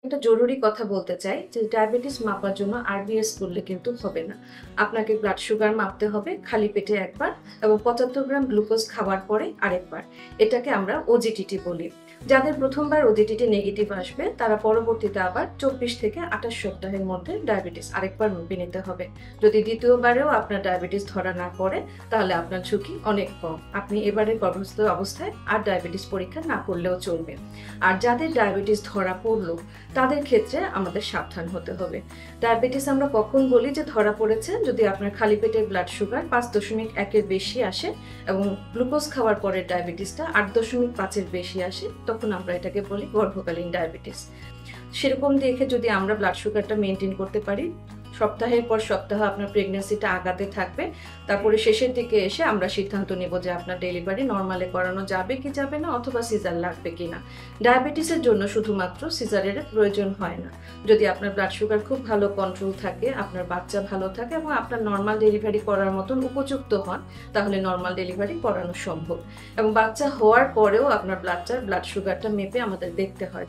একটা জরুরি কথা বলতে চাই যে ডায়াবেটিস মাপার জন্য আরবিএস করলে কিন্তু হবে না। আপনাকে ব্লাড সুগার মাপতে হবে খালি পেটে একবার এবং ৭৫ গ্রাম গ্লুকোজ খাওয়ার পরে আরেকবার। এটাকে আমরা ওজিটিটি বলি। যাদের প্রথমবার ওজিটিটি নেগেটিভ আসবে তারা পরবর্তীতে আবার ২৪ থেকে ২৮ সপ্তাহের মধ্যে ডায়াবেটিস আরেকবার মেপে নিতে হবে। যদি দ্বিতীয়বারেও আপনার ডায়াবেটিস ধরা না পড়ে তাহলে আপনার ঝুঁকি অনেক কম। আপনি এবারে গর্ভস্থ অবস্থায় আর ডায়াবেটিস পরীক্ষা না করলেও চলবে। আর যাদের ডায়াবেটিস ধরা পড়লো তাদের ক্ষেত্রে আমাদের সাবধান হতে হবে। ডায়াবেটিস আমরা কখন বলি যে ধরা পড়েছে, যদি আপনার খালি পেটে ব্লাড সুগার ৫.১ এর বেশি আসে এবং গ্লুকোজ খাওয়ার পরে ডায়াবেটিসটা ৮.৫ এর বেশি আসে, তখন আমরা এটাকে বলি গর্ভকালীন ডায়াবেটিস। সেরকম দেখে যদি আমরা ব্লাড সুগারটা মেনটেন করতে পারি, সপ্তাহের পর সপ্তাহ আপনার প্রেগন্যান্সিটা আগাতে থাকবে, তারপরে শেষের দিকে এসে আমরা সিদ্ধান্ত নেব যে আপনার ডেলিভারি নর্মালে করানো যাবে কি যাবে না, অথবা সিজার লাগবে কিনা। ডায়াবেটিসের জন্য শুধুমাত্র সিজারের প্রয়োজন হয় না। যদি আপনার ব্লাড সুগার খুব ভালো কন্ট্রোল থাকে, আপনার বাচ্চা ভালো থাকে এবং আপনার নর্মাল ডেলিভারি করার মতন উপযুক্ত হন, তাহলে নর্মাল ডেলিভারি করানো সম্ভব। এবং বাচ্চা হওয়ার পরেও আপনার ব্লাড সুগারটা মেপে আমাদের দেখতে হয়।